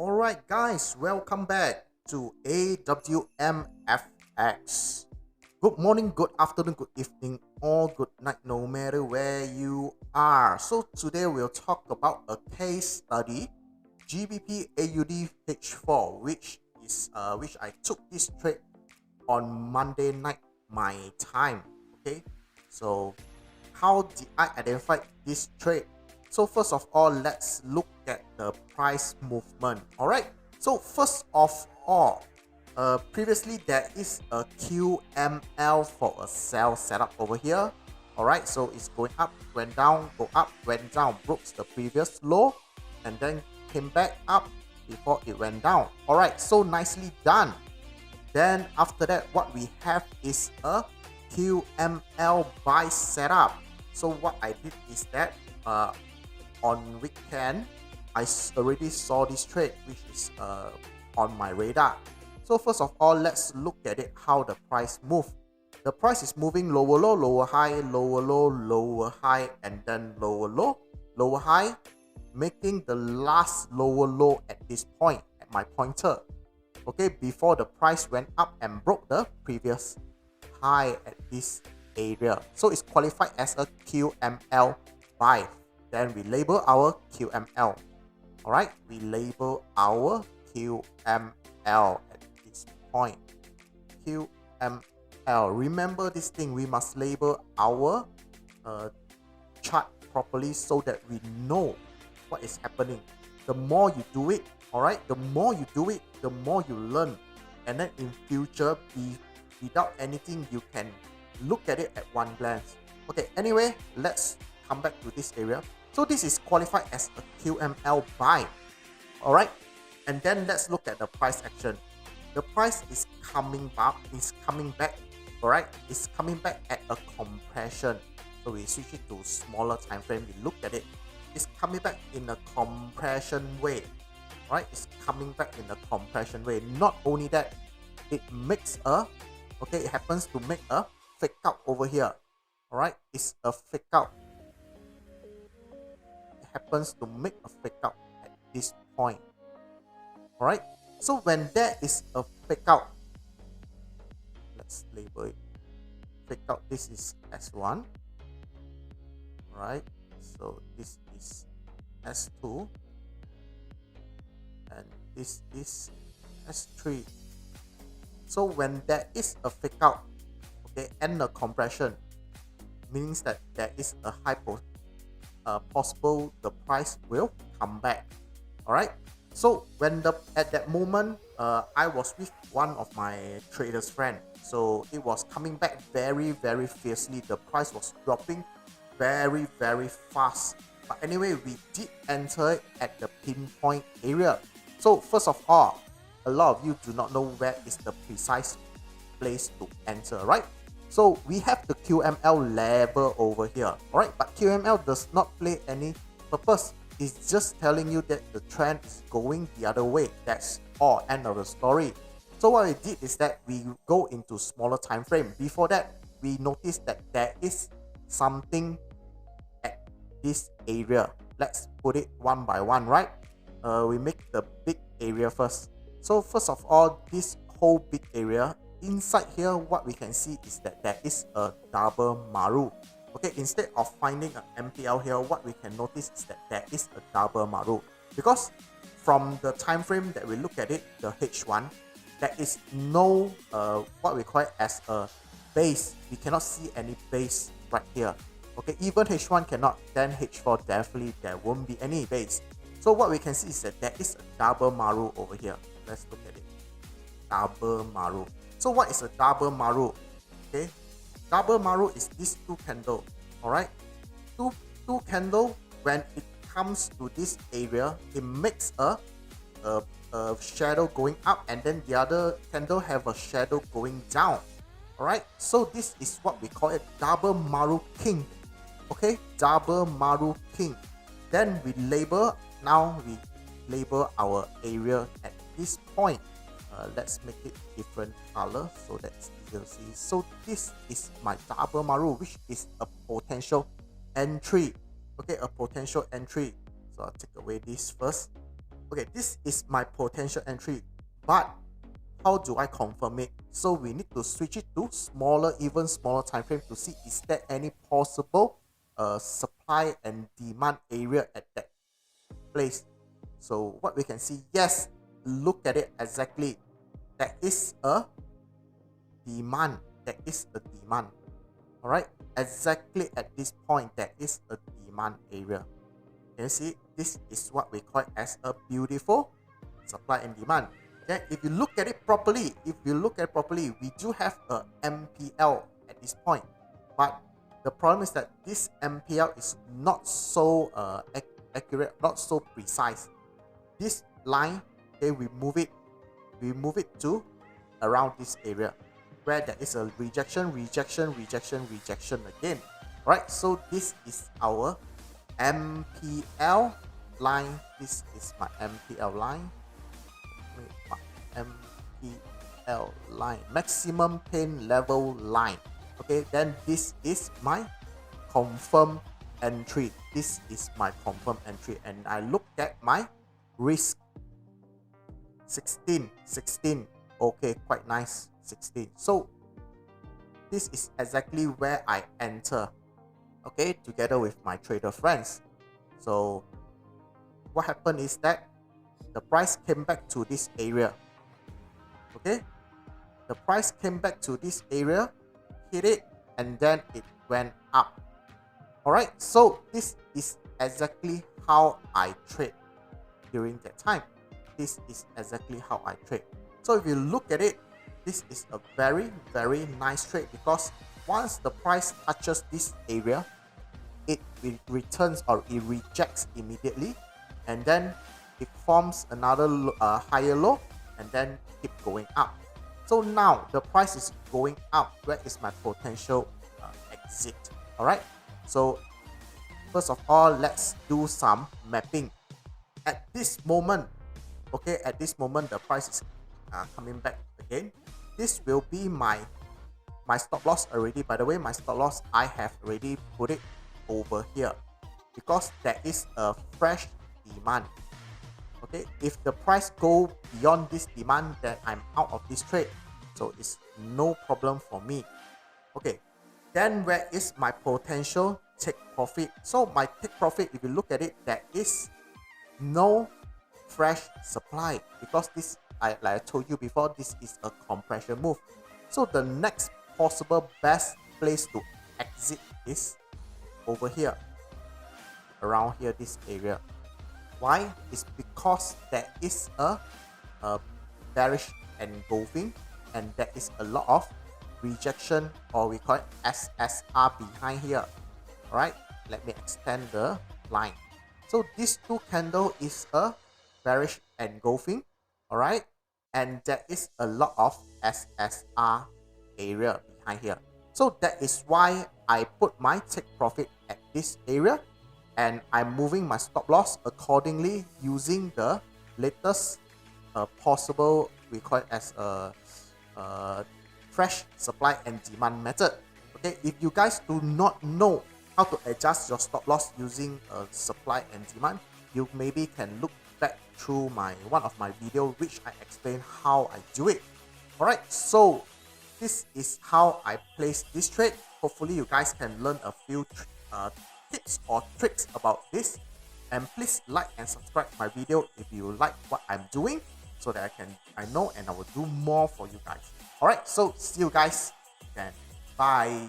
Alright guys, welcome back to AWMFX. Good morning, good afternoon, good evening, or good night, no matter where you are. So today we'll talk about a case study, GbpAud H4, which I took this trade on Monday night my time. Okay, so how did I identify this trade? So first of all, let's look at the price movement. All right, so first of all, previously there is a QML for a sell setup over here. All right, so it's going up, went down, go up, went down, broke the previous low, and then came back up before it went down. All right, so nicely done. Then after that, what we have is a QML buy setup. So what I did is that on weekend, I already saw this trade, which is on my radar. So first of all, let's look at it, how the price move. The price is moving lower low, lower high, lower low, lower high, and then lower low, lower high, making the last lower low at this point, at my pointer. Okay, before the price went up and broke the previous high at this area. So it's qualified as a QML buy. Then we label our QML. Alright, we label our QML at this point. QML. Remember this thing, we must label our chart properly so that we know what is happening. The more you do it, alright, the more you do it, the more you learn. And then in future, without anything, you can look at it at one glance. Okay, anyway, let's come back to this area. So this is qualified as a QML buy. Alright, and then let's look at the price action. The price is coming back, alright, it's coming back at a compression. So we switch it to smaller time frame, we look at it. It's coming back in a compression way. Right, it's coming back in a compression way. Not only that, it makes it happens to make a fake out over here. All right, it's a fake out. It happens to make a fake out at this point. All right, so when there is a fake out, let's label it fake out. This is S1. All right, so this is S2. And this is S3. So when there is a fake out, okay, and a compression, means that there is a high possible the price will come back. All right. So when at that moment, I was with one of my traders friend. So it was coming back very fiercely. The price was dropping very fast. But anyway, we did enter it at the pinpoint area. So first of all, a lot of you do not know where is the precise place to enter, right? So we have the QML level over here, alright? But QML does not play any purpose. It's just telling you that the trend is going the other way. That's all, end of the story. So what we did is that we go into smaller time frame. Before that, we noticed that there is something at this area. Let's put it one by one, right? We make the big area first. So first of all, this whole big area, inside here, what we can see is that there is a double Maru. Okay, instead of finding an MPL here, what we can notice is that there is a double Maru. Because from the time frame that we look at it, the H1, there is no what we call it as a base. We cannot see any base right here. Okay, even H1 cannot, then H4 definitely there won't be any base. So what we can see is that there is a double Maru over here. Let's look at it. Double Maru. So what is a double Maru? Okay, double Maru is this two candle. All right, two candle. When it comes to this area, it makes a shadow going up, and then the other candle have a shadow going down. All right, so this is what we call it double Maru Kink. Okay, double Maru Kink. Then we label. Now we label our area at this point. Let's make it different color so that's easier to see. So this is my double Maru, which is a potential entry. Okay, a potential entry. So I'll take away this first. Okay, this is my potential entry, but how do I confirm it? So we need to switch it to smaller, even smaller time frame to see is there any possible supply and demand area at that place. So what we can see, yes, look at it exactly. There is a demand. There is a demand. All right, exactly at this point, there is a demand area. Can you see? This is what we call as a beautiful supply and demand. Okay, if you look at it properly, we do have a MPL at this point, but the problem is that this MPL is not so accurate, not so precise. This line, okay, we move it to around this area where there is a rejection again. Right, so this is our MPL line. This is my MPL line. MPL line, maximum pain level line. Okay, then this is my confirm entry. This is my confirm entry, and I look at my risk. 16. Okay, quite nice. 16. So this is exactly where I enter, okay, together with my trader friends. So what happened is that the price came back to this area. Okay, the price came back to this area, hit it, and then it went up. All right, so this is exactly how I trade during that time. This is exactly how I trade. So if you look at it, this is a very, very nice trade, because once the price touches this area, it returns or it rejects immediately, and then it forms another higher low, and then keep going up. So now the price is going up. Where is my potential exit? All right, so first of all, let's do some mapping. At this moment, okay, at this moment the price is coming back again. This will be my stop loss already. By the way, my stop loss, I have already put it over here because there is a fresh demand. Okay, if the price go beyond this demand, then I'm out of this trade, so it's no problem for me. Okay, then where is my potential take profit? So my take profit, if you look at it, there is no fresh supply, because this, like I told you before, this is a compression move. So the next possible best place to exit is over here, around here, this area. Why? It's because there is a bearish engulfing, and there is a lot of rejection, or we call it SSR behind here. All right, let me extend the line. So this two candle is a bearish engulfing, all right, and there is a lot of SSR area behind here. So that is why I put my take profit at this area, and I'm moving my stop loss accordingly using the latest possible, we call it as a fresh supply and demand method. Okay, if you guys do not know how to adjust your stop loss using supply and demand, you maybe can look back through one of my video which I explain how I do it. All right, so this is how I place this trade. Hopefully you guys can learn a few tips or tricks about this, and please like and subscribe my video if you like what I'm doing, so that I know and I will do more for you guys. All right, so see you guys then. Bye.